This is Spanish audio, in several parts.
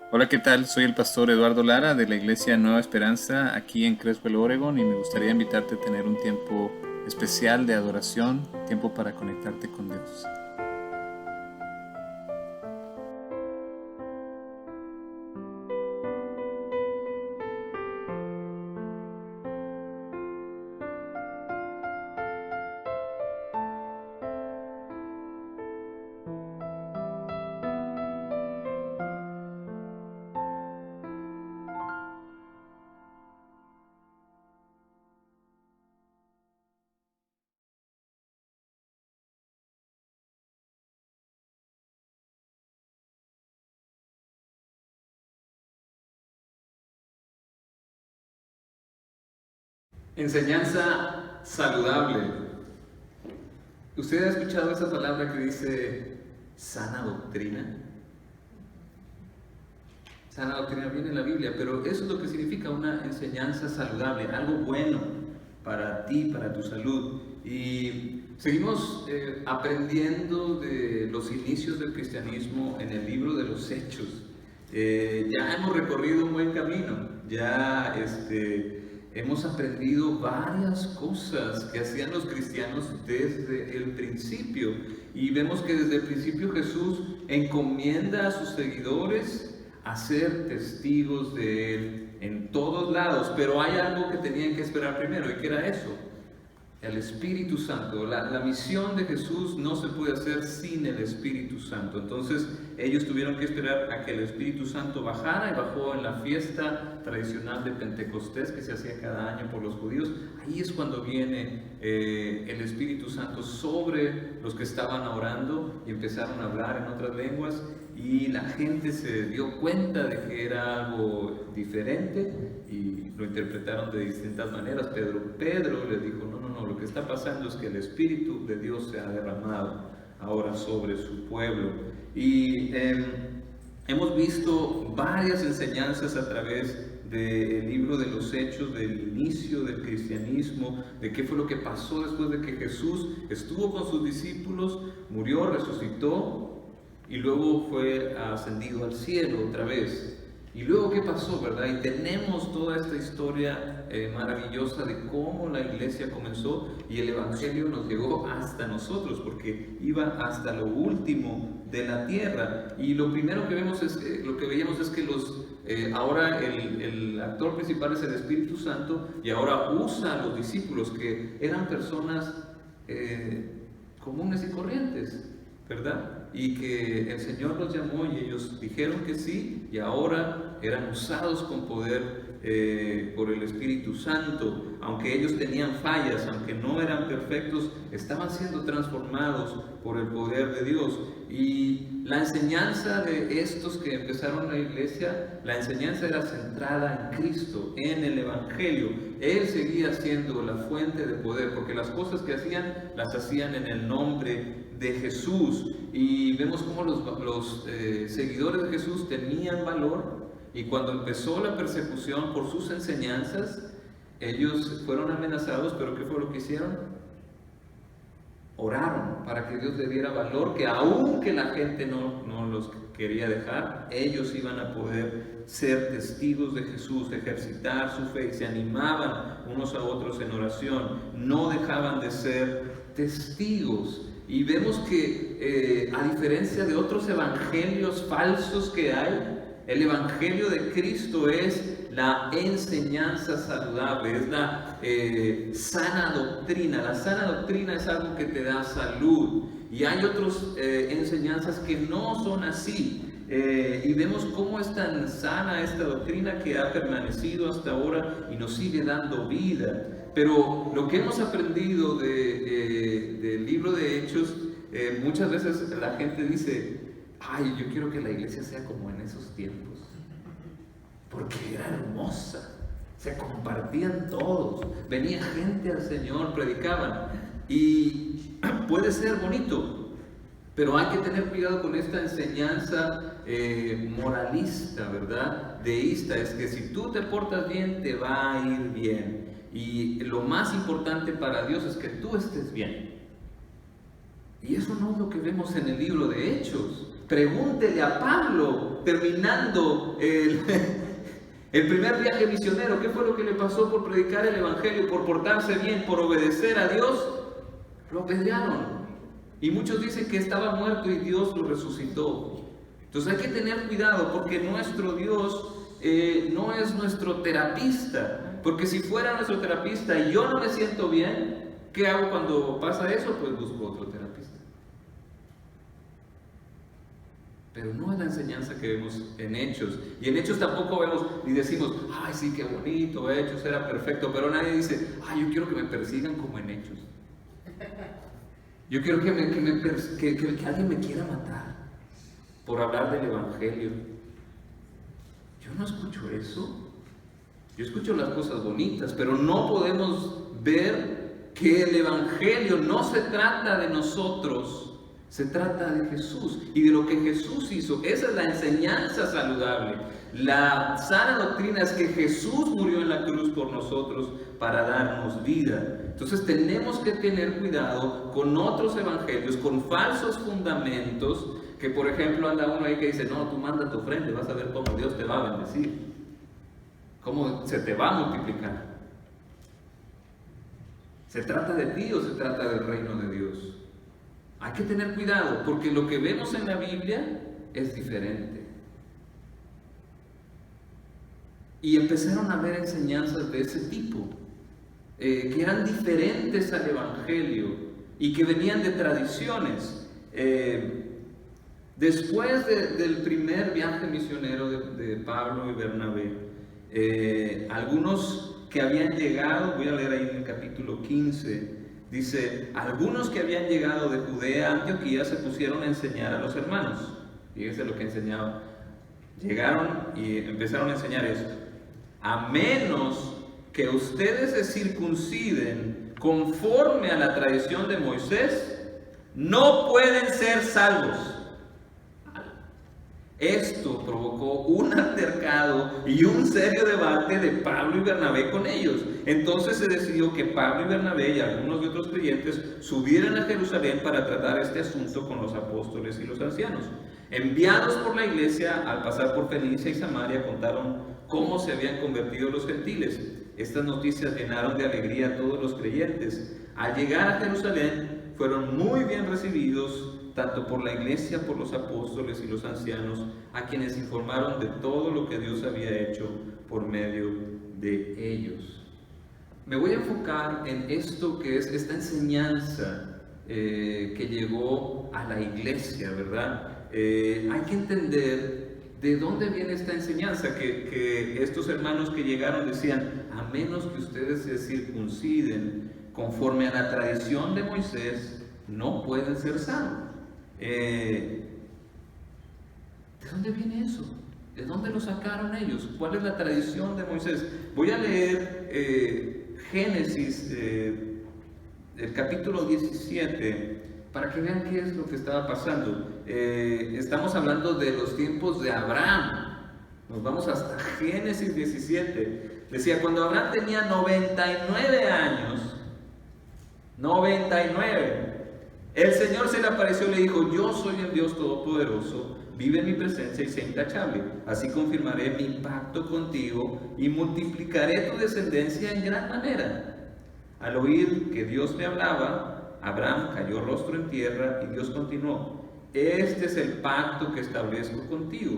Hola, ¿qué tal? Soy el pastor Eduardo Lara de la Iglesia Nueva Esperanza aquí en Creswell, Oregon, y me gustaría invitarte a tener un tiempo especial de adoración, tiempo para conectarte con Dios. Enseñanza saludable. ¿Usted ha escuchado esa palabra que dice sana doctrina? Sana doctrina viene en la Biblia, pero eso es lo que significa una enseñanza saludable, algo bueno para ti, para tu salud. Y seguimos aprendiendo de los inicios del cristianismo en el libro de los Hechos. Ya hemos recorrido un buen camino, ya hemos aprendido varias cosas que hacían los cristianos desde el principio. Y vemos que desde el principio Jesús encomienda a sus seguidores a ser testigos de Él en todos lados, pero hay algo que tenían que esperar primero, y que era eso, el Espíritu Santo. La misión de Jesús no se puede hacer sin el Espíritu Santo. Entonces ellos tuvieron que esperar a que el Espíritu Santo bajara, y bajó en la fiesta tradicional de Pentecostés que se hacía cada año por los judíos. Ahí es cuando viene el Espíritu Santo sobre los que estaban orando y empezaron a hablar en otras lenguas, y la gente se dio cuenta de que era algo diferente y lo interpretaron de distintas maneras. Pedro les dijo, no, lo que está pasando es que el Espíritu de Dios se ha derramado ahora sobre su pueblo. Y hemos visto varias enseñanzas a través del libro de los Hechos, del inicio del cristianismo, de qué fue lo que pasó después de que Jesús estuvo con sus discípulos, murió, resucitó, y luego fue ascendido al cielo otra vez. Y luego, ¿qué pasó, verdad? Y tenemos toda esta historia maravillosa de cómo la iglesia comenzó, y el evangelio nos llegó hasta nosotros, porque iba hasta lo último de la tierra. Y lo primero que vemos es, lo que veíamos es que ahora el actor principal es el Espíritu Santo, y ahora usa a los discípulos, que eran personas comunes y corrientes, ¿verdad? Y que el Señor los llamó y ellos dijeron que sí, y ahora eran usados con poder por el Espíritu Santo. Aunque ellos tenían fallas, aunque no eran perfectos, estaban siendo transformados por el poder de Dios. Y la enseñanza de estos que empezaron la iglesia, la enseñanza era centrada en Cristo, en el Evangelio. Él seguía siendo la fuente de poder, porque las cosas que hacían, las hacían en el nombre de Jesús. Y vemos cómo los seguidores de Jesús tenían valor, y cuando empezó la persecución por sus enseñanzas, ellos fueron amenazados, pero ¿qué fue lo que hicieron? Oraron para que Dios le diera valor, que aunque la gente no los quería dejar, ellos iban a poder ser testigos de Jesús, ejercitar su fe, y se animaban unos a otros en oración, no dejaban de ser testigos. Y vemos que a diferencia de otros evangelios falsos que hay, el evangelio de Cristo es la enseñanza saludable, es la sana doctrina. La sana doctrina es algo que te da salud, y hay otras enseñanzas que no son así. Y vemos cómo es tan sana esta doctrina, que ha permanecido hasta ahora y nos sigue dando vida. Pero lo que hemos aprendido del libro de Hechos, muchas veces la gente dice, ay, yo quiero que la iglesia sea como en esos tiempos, porque era hermosa, se compartían todos, venía gente al Señor, predicaban, y puede ser bonito, pero hay que tener cuidado con esta enseñanza moralista, ¿verdad? Deísta. Es que si tú te portas bien, te va a ir bien. Y lo más importante para Dios es que tú estés bien. Y eso no es lo que vemos en el libro de Hechos. Pregúntele a Pablo, terminando el primer viaje misionero, ¿qué fue lo que le pasó por predicar el Evangelio, por portarse bien, por obedecer a Dios? Lo apedrearon. Y muchos dicen que estaba muerto y Dios lo resucitó. Entonces hay que tener cuidado, porque nuestro Dios no es nuestro terapista. Porque si fuera nuestro terapista y yo no me siento bien, ¿qué hago cuando pasa eso? Pues busco otro terapista. Pero no es la enseñanza que vemos en Hechos. Y en Hechos tampoco vemos ni decimos, ay sí, qué bonito, Hechos era perfecto. Pero nadie dice, ay, yo quiero que me persigan como en Hechos. Yo quiero que alguien me quiera matar por hablar del Evangelio. Yo no escucho eso. Yo escucho las cosas bonitas, pero no podemos ver que el Evangelio no se trata de nosotros. Se trata de Jesús y de lo que Jesús hizo. Esa es la enseñanza saludable. La sana doctrina es que Jesús murió en la cruz por nosotros para darnos vida. Entonces tenemos que tener cuidado con otros evangelios, con falsos fundamentos, que por ejemplo anda uno ahí que dice, no, tú manda tu ofrenda, vas a ver cómo Dios te va a bendecir, cómo se te va a multiplicar. ¿Se trata de ti o se trata del reino de Dios? Hay que tener cuidado, porque lo que vemos en la Biblia es diferente. Y empezaron a haber enseñanzas de ese tipo, que eran diferentes al Evangelio y que venían de tradiciones. Después del primer viaje misionero de Pablo y Bernabé, algunos que habían llegado, voy a leer ahí en el capítulo 15, dice, algunos que habían llegado de Judea a Antioquía se pusieron a enseñar a los hermanos. Fíjense lo que enseñaban. Llegaron y empezaron a enseñar esto. A menos que ustedes se circunciden conforme a la tradición de Moisés, no pueden ser salvos. Esto provocó un altercado y un serio debate de Pablo y Bernabé con ellos. Entonces se decidió que Pablo y Bernabé y algunos de otros creyentes subieran a Jerusalén para tratar este asunto con los apóstoles y los ancianos. Enviados por la iglesia, al pasar por Fenicia y Samaria, contaron cómo se habían convertido los gentiles. Estas noticias llenaron de alegría a todos los creyentes. Al llegar a Jerusalén, fueron muy bien recibidos tanto por la iglesia, por los apóstoles y los ancianos, a quienes informaron de todo lo que Dios había hecho por medio de ellos. Me voy a enfocar en esto que es esta enseñanza que llegó a la iglesia, ¿verdad? Hay que entender de dónde viene esta enseñanza, que estos hermanos que llegaron decían, a menos que ustedes se circunciden conforme a la tradición de Moisés, no pueden ser salvos. ¿De dónde viene eso? ¿De dónde lo sacaron ellos? ¿Cuál es la tradición de Moisés? Voy a leer Génesis, el capítulo 17, para que vean qué es lo que estaba pasando. Estamos hablando de los tiempos de Abraham. Nos vamos hasta Génesis 17. Decía, cuando Abraham tenía 99 años, 99, el Señor se le apareció y le dijo, yo soy el Dios Todopoderoso, vive en mi presencia y sé intachable. Así confirmaré mi pacto contigo y multiplicaré tu descendencia en gran manera. Al oír que Dios le hablaba, Abraham cayó rostro en tierra y Dios continuó, este es el pacto que establezco contigo.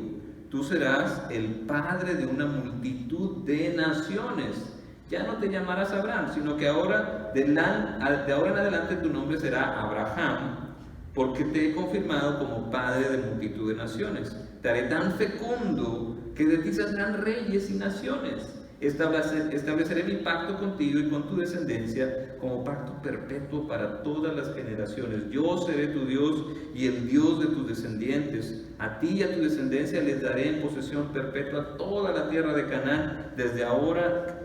Tú serás el padre de una multitud de naciones. Ya no te llamarás Abraham, sino que de ahora en adelante tu nombre será Abraham, porque te he confirmado como padre de multitud de naciones. Te haré tan fecundo que de ti saldrán reyes y naciones. Estableceré mi pacto contigo y con tu descendencia como pacto perpetuo para todas las generaciones. Yo seré tu Dios y el Dios de tus descendientes. A ti y a tu descendencia les daré en posesión perpetua toda la tierra de Canaán, desde ahora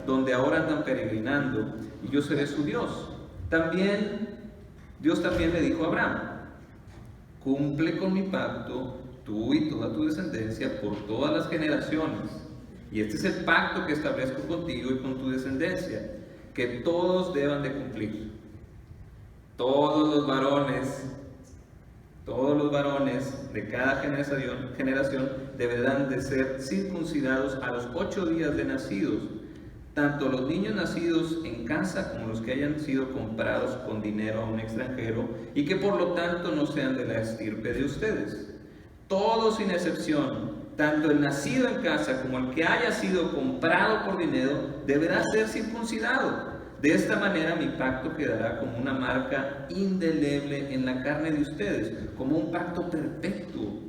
donde ahora andan peregrinando, y yo seré su Dios. Dios también le dijo a Abraham, cumple con mi pacto, tú y toda tu descendencia por todas las generaciones, y este es el pacto que establezco contigo y con tu descendencia, que todos deban de cumplir. Todos los varones Todos los varones de cada generación deberán de ser circuncidados a los 8 días de nacidos, tanto los niños nacidos en casa como los que hayan sido comprados con dinero a un extranjero y que por lo tanto no sean de la estirpe de ustedes. Todos sin excepción, tanto el nacido en casa como el que haya sido comprado por dinero, deberá ser circuncidado. De esta manera mi pacto quedará como una marca indeleble en la carne de ustedes, como un pacto perpetuo.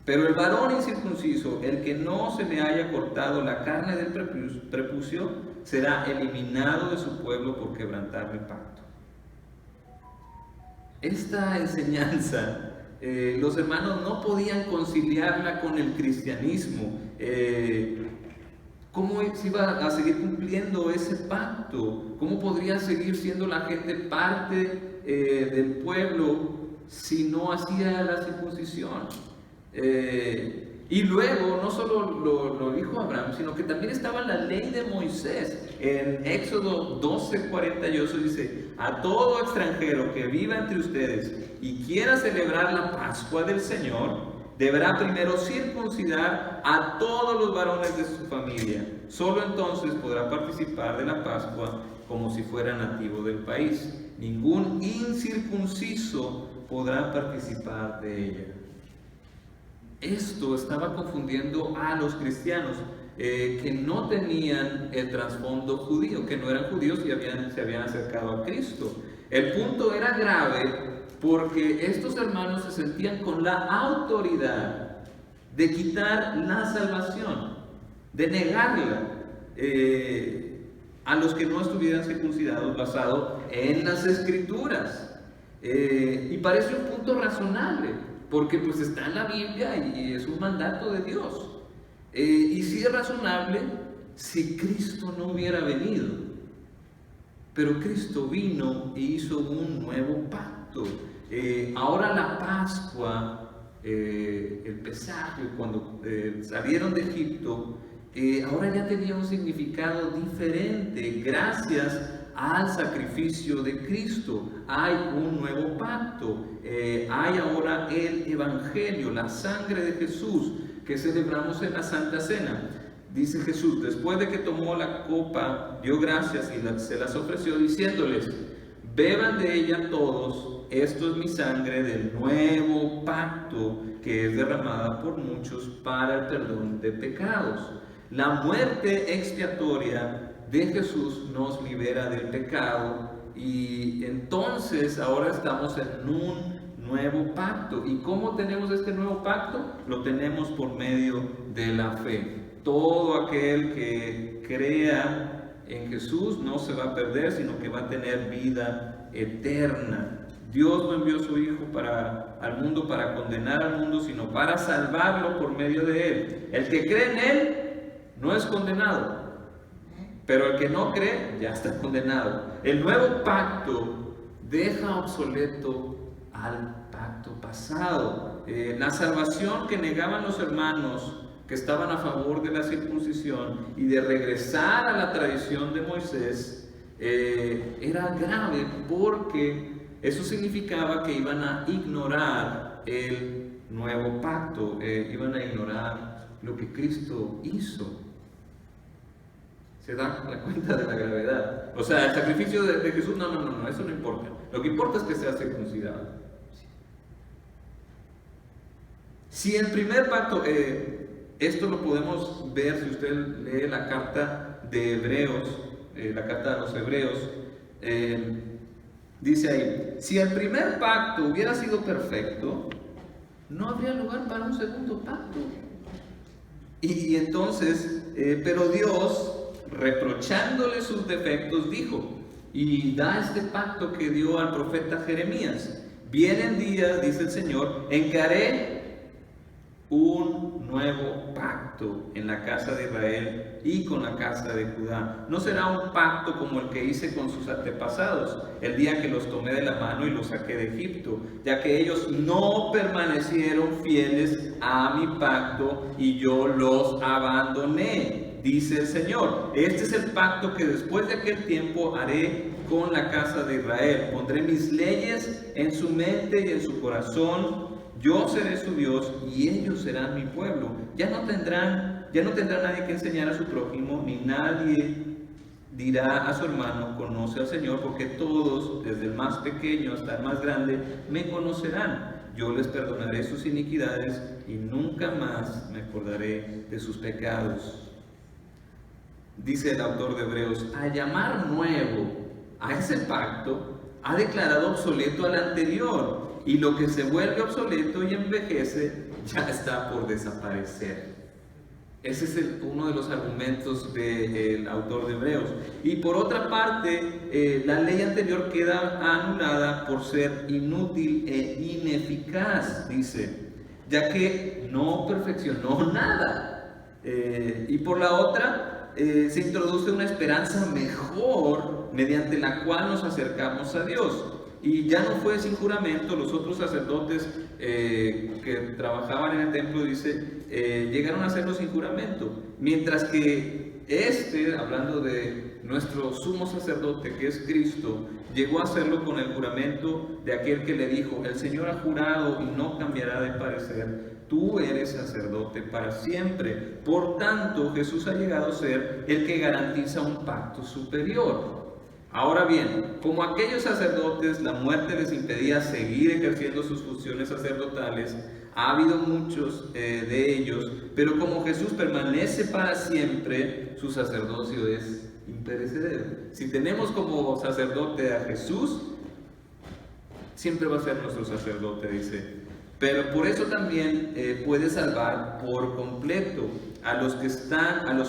Pero el varón incircunciso, el que no se le haya cortado la carne del prepucio, será eliminado de su pueblo por quebrantar mi pacto. Esta enseñanza, los hermanos no podían conciliarla con el cristianismo. ¿Cómo se iba a seguir cumpliendo ese pacto? ¿Cómo podría seguir siendo la gente parte del pueblo si no hacía la circuncisión? Y luego, no solo lo dijo Abraham, sino que también estaba la ley de Moisés. En Éxodo 12:48 dice: a todo extranjero que viva entre ustedes y quiera celebrar la Pascua del Señor, deberá primero circuncidar a todos los varones de su familia. Solo entonces podrá participar de la Pascua como si fuera nativo del país. Ningún incircunciso podrá participar de ella. Esto estaba confundiendo a los cristianos que no tenían el trasfondo judío, que no eran judíos y se habían acercado a Cristo. El punto era grave porque estos hermanos se sentían con la autoridad de quitar la salvación, de negarla a los que no estuvieran circuncidados basado en las Escrituras. Y parece un punto razonable, porque pues está en la Biblia y es un mandato de Dios. Y sí es razonable si Cristo no hubiera venido. Pero Cristo vino e hizo un nuevo pacto. Ahora la Pascua, el pesaje, cuando salieron de Egipto, ahora ya tenía un significado diferente gracias al sacrificio de Cristo. Hay un nuevo pacto, hay ahora el Evangelio, la sangre de Jesús que celebramos en la Santa Cena. Dice Jesús, después de que tomó la copa, dio gracias y se las ofreció diciéndoles: beban de ella todos, esto es mi sangre del nuevo pacto que es derramada por muchos para el perdón de pecados. La muerte expiatoria de Jesús nos libera del pecado y entonces ahora estamos en un nuevo pacto. ¿Y cómo tenemos este nuevo pacto? Lo tenemos por medio de la fe. Todo aquel que crea en Jesús no se va a perder, sino que va a tener vida eterna. Dios no envió a su Hijo al mundo para condenar al mundo, sino para salvarlo por medio de Él. El que cree en Él no es condenado, pero el que no cree ya está condenado. El nuevo pacto deja obsoleto al pacto pasado. La salvación que negaban los hermanos que estaban a favor de la circuncisión y de regresar a la tradición de Moisés era grave, porque eso significaba que iban a ignorar el nuevo pacto, iban a ignorar lo que Cristo hizo. ¿Se dan la cuenta de la gravedad? O sea, el sacrificio de Jesús, no, eso no importa. Lo que importa es que sea circuncidado. Si el primer pacto, esto lo podemos ver si usted lee la carta de Hebreos, la carta de los Hebreos, dice ahí: si el primer pacto hubiera sido perfecto, no habría lugar para un segundo pacto. Y entonces, pero Dios, reprochándole sus defectos, dijo, y da este pacto que dio al profeta Jeremías: vienen días, dice el Señor, en que haré un nuevo pacto en la casa de Israel y con la casa de Judá. No será un pacto como el que hice con sus antepasados el día que los tomé de la mano y los saqué de Egipto, ya que ellos no permanecieron fieles a mi pacto y yo los abandoné, dice el Señor. Este es el pacto que después de aquel tiempo haré con la casa de Israel. Pondré mis leyes en su mente y en su corazón yo seré su Dios y ellos serán mi pueblo. Ya no tendrá nadie que enseñar a su prójimo, ni nadie dirá a su hermano, conoce al Señor, porque todos, desde el más pequeño hasta el más grande, me conocerán. Yo les perdonaré sus iniquidades y nunca más me acordaré de sus pecados. Dice el autor de Hebreos, al llamar nuevo a ese pacto, ha declarado obsoleto al anterior, y lo que se vuelve obsoleto y envejece ya está por desaparecer. Ese es uno de los argumentos del autor de Hebreos. Y por otra parte, la ley anterior queda anulada por ser inútil e ineficaz, dice, ya que no perfeccionó nada. Y por la otra, se introduce una esperanza mejor mediante la cual nos acercamos a Dios. Y ya no fue sin juramento. Los otros sacerdotes que trabajaban en el templo, dice, llegaron a hacerlo sin juramento, mientras que hablando de nuestro sumo sacerdote que es Cristo, llegó a hacerlo con el juramento de aquel que le dijo, el Señor ha jurado y no cambiará de parecer, tú eres sacerdote para siempre. Por tanto, Jesús ha llegado a ser el que garantiza un pacto superior. Ahora bien, como aquellos sacerdotes la muerte les impedía seguir ejerciendo sus funciones sacerdotales, ha habido muchos de ellos, pero como Jesús permanece para siempre, su sacerdocio es imperecedero. Si tenemos como sacerdote a Jesús, siempre va a ser nuestro sacerdote, dice. Pero por eso también puede salvar por completo a los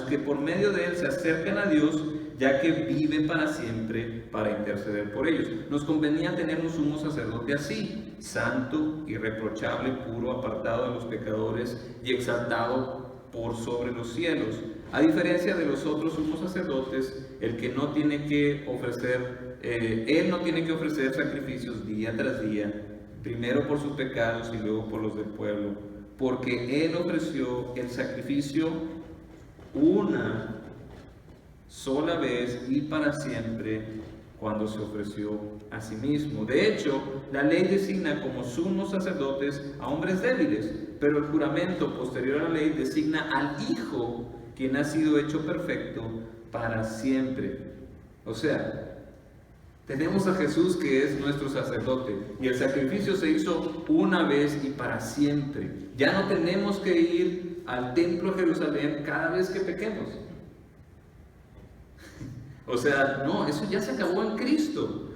que por medio de él se acercan a Dios, ya que vive para siempre para interceder por ellos. Nos convenía tener un sumo sacerdote así, santo, irreprochable, puro, apartado de los pecadores y exaltado por sobre los cielos. A diferencia de los otros sumos sacerdotes, él no tiene que ofrecer sacrificios día tras día, primero por sus pecados y luego por los del pueblo, porque él ofreció el sacrificio una sola vez y para siempre cuando se ofreció a sí mismo. De hecho, la ley designa como sumos sacerdotes a hombres débiles, pero el juramento posterior a la ley designa al Hijo, quien ha sido hecho perfecto para siempre. O sea, tenemos a Jesús que es nuestro sacerdote y el sacrificio se hizo una vez y para siempre. Ya no tenemos que ir al templo de Jerusalén cada vez que pequemos. O sea, no, eso ya se acabó en Cristo.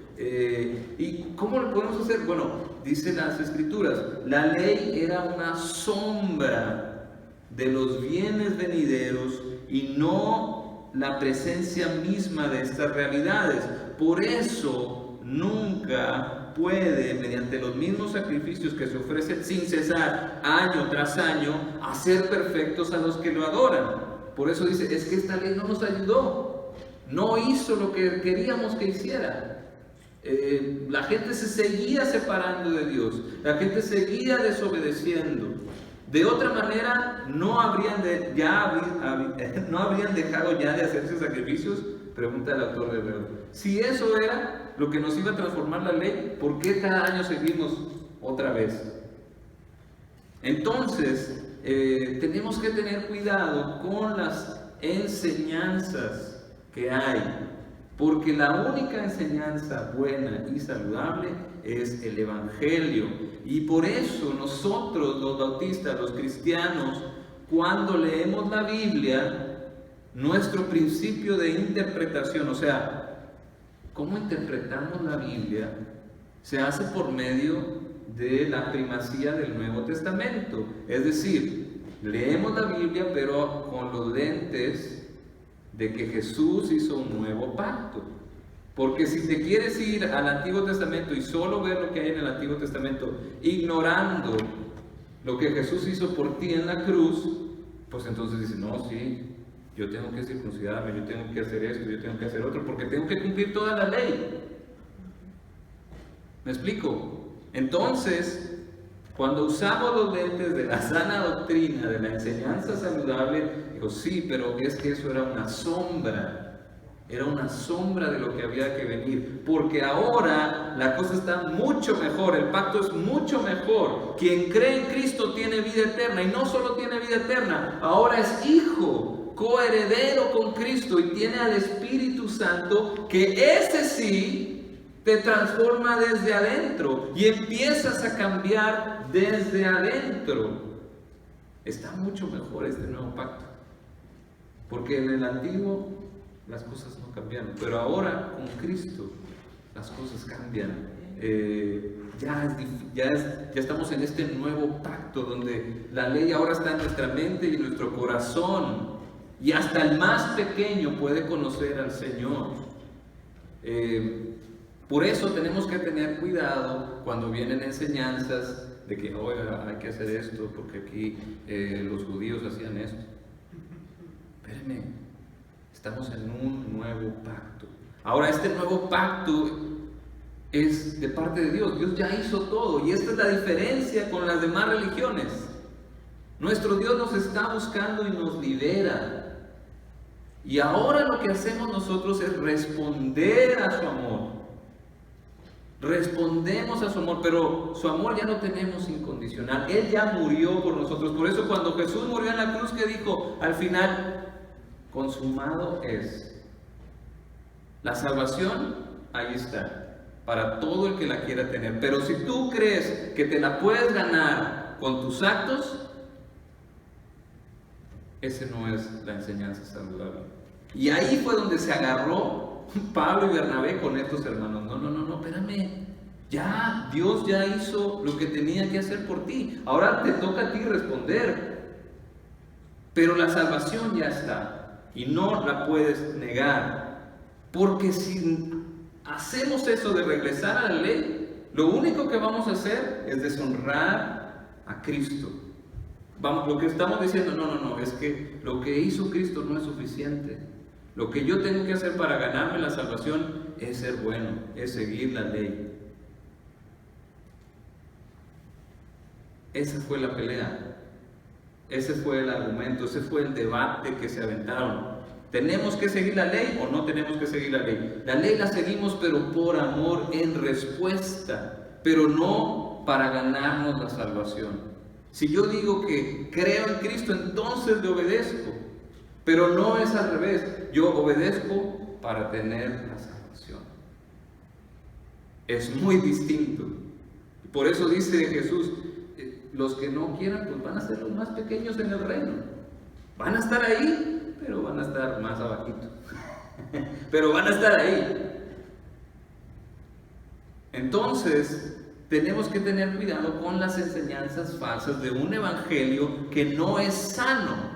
¿Y cómo lo podemos hacer? Bueno, dicen las Escrituras, la ley era una sombra de los bienes venideros y no la presencia misma de estas realidades. Por eso nunca puede, mediante los mismos sacrificios que se ofrecen sin cesar, año tras año, hacer perfectos a los que lo adoran. Por eso dice, es que esta ley no nos ayudó. No hizo lo que queríamos que hiciera. La gente se seguía separando de Dios. La gente seguía desobedeciendo. De otra manera, no habrían dejado ya de hacerse sacrificios. Pregunta el autor de Hebreos. Si eso era lo que nos iba a transformar la ley, ¿por qué cada año seguimos otra vez? Entonces, tenemos que tener cuidado con las enseñanzas que hay, porque la única enseñanza buena y saludable es el Evangelio. Y por eso nosotros, los bautistas, los cristianos, cuando leemos la Biblia, nuestro principio de interpretación, o sea, cómo interpretamos la Biblia, se hace por medio de la primacía del Nuevo Testamento. Es decir, leemos la Biblia pero con los lentes de que Jesús hizo un nuevo pacto. Porque si te quieres ir al Antiguo Testamento y solo ver lo que hay en el Antiguo Testamento, ignorando lo que Jesús hizo por ti en la cruz, pues entonces dices, no, sí, yo tengo que circuncidarme, yo tengo que hacer esto, yo tengo que hacer otro, porque tengo que cumplir toda la ley. ¿Me explico? Entonces, cuando usamos los lentes de la sana doctrina, de la enseñanza saludable, digo, sí, pero es que eso era una sombra. era una sombra de lo que había que venir, porque ahora la cosa está mucho mejor, el pacto es mucho mejor. Quien cree en Cristo tiene vida eterna, y no solo tiene vida eterna, ahora es hijo, coheredero con Cristo, y tiene al Espíritu Santo, que ese sí te transforma desde adentro y empiezas a cambiar desde adentro. Está mucho mejor este nuevo pacto, porque en el antiguo las cosas no cambiaron, pero ahora con Cristo las cosas cambian. Ya estamos en este nuevo pacto donde la ley ahora está en nuestra mente y en nuestro corazón, y hasta el más pequeño puede conocer al Señor. Por eso tenemos que tener cuidado cuando vienen enseñanzas de que oiga, hay que hacer esto porque aquí los judíos hacían esto. Espérenme, estamos en un nuevo pacto. Ahora este nuevo pacto es de parte de Dios. Dios ya hizo todo, y esta es la diferencia con las demás religiones. Nuestro Dios nos está buscando y nos libera. Y ahora lo que hacemos nosotros es responder a su amor. Respondemos a su amor, pero su amor ya no tenemos incondicional. Él ya murió por nosotros. Por eso cuando Jesús murió en la cruz, ¿qué dijo? Al final, consumado es. La salvación, ahí está, para todo el que la quiera tener. Pero si tú crees que te la puedes ganar con tus actos, ese no es la enseñanza saludable. Y ahí fue donde se agarró Pablo y Bernabé con estos hermanos. No, espérame. Ya, Dios ya hizo lo que tenía que hacer por ti. Ahora te toca a ti responder. Pero la salvación ya está y no la puedes negar. Porque si hacemos eso de regresar a la ley, lo único que vamos a hacer es deshonrar a Cristo. Lo que estamos diciendo, no, es que lo que hizo Cristo no es suficiente. Lo que yo tengo que hacer para ganarme la salvación es ser bueno, es seguir la ley. Esa fue la pelea, ese fue el argumento, ese fue el debate que se aventaron. ¿Tenemos que seguir la ley o no tenemos que seguir la ley? La ley la seguimos, pero por amor, en respuesta, pero no para ganarnos la salvación. Si yo digo que creo en Cristo, entonces le obedezco. Pero no es al revés, yo obedezco para tener la salvación. Es muy distinto. Por eso dice Jesús, los que no quieran, pues van a ser los más pequeños en el reino. Van a estar ahí, pero van a estar más abajito. Pero van a estar ahí. Entonces, tenemos que tener cuidado con las enseñanzas falsas de un evangelio que no es sano.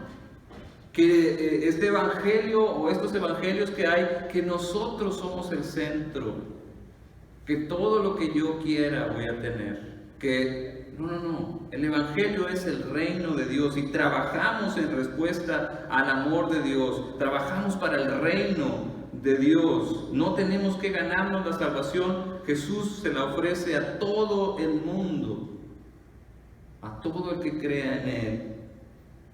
Que este evangelio o estos evangelios que hay, que nosotros somos el centro, que todo lo que yo quiera voy a tener, que no, el evangelio es el reino de Dios y trabajamos en respuesta al amor de Dios, trabajamos para el reino de Dios, no tenemos que ganarnos la salvación, Jesús se la ofrece a todo el mundo, a todo el que crea en Él.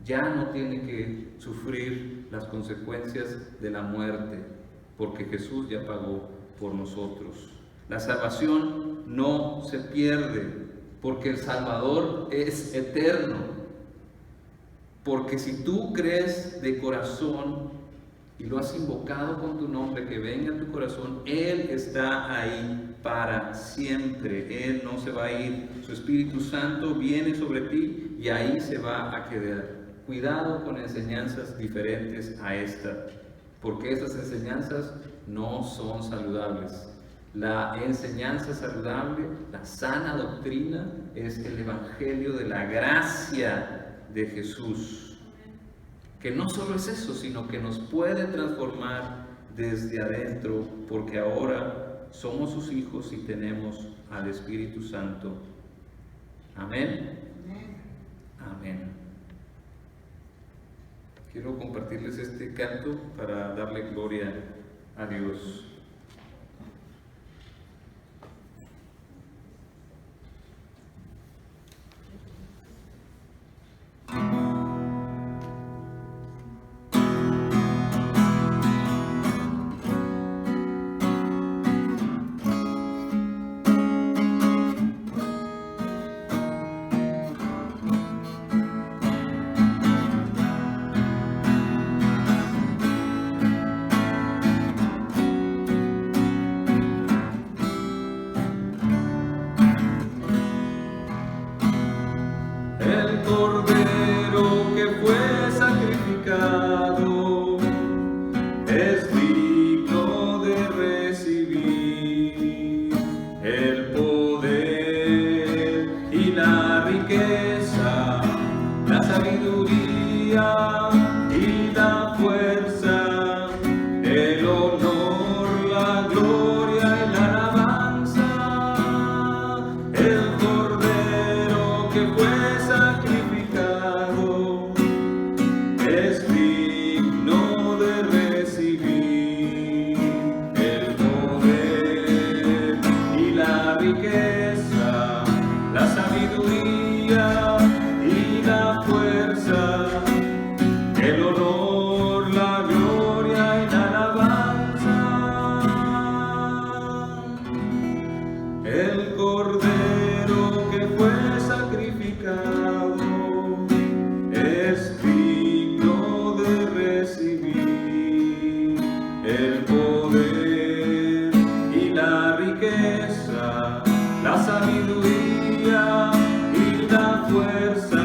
Ya no tiene que sufrir las consecuencias de la muerte, porque Jesús ya pagó por nosotros. La salvación no se pierde, porque el Salvador es eterno. Porque si tú crees de corazón y lo has invocado con tu nombre, que venga a tu corazón, Él está ahí para siempre. Él no se va a ir. Su Espíritu Santo viene sobre ti y ahí se va a quedar. Cuidado con enseñanzas diferentes a esta, porque estas enseñanzas no son saludables. La enseñanza saludable, la sana doctrina, es el evangelio de la gracia de Jesús. Que no solo es eso, sino que nos puede transformar desde adentro, porque ahora somos sus hijos y tenemos al Espíritu Santo. Amén. Amén. Quiero compartirles este canto para darle gloria a Dios. y la fuerza, el honor, la gloria y la alabanza. El Cordero que fue sacrificado es digno de recibir el poder y la riqueza, la sabiduría y la fuerza, el honor, la gloria y la alabanza. El Cordero que fue sacrificado es digno de recibir el poder y la riqueza, la sabiduría y la fuerza,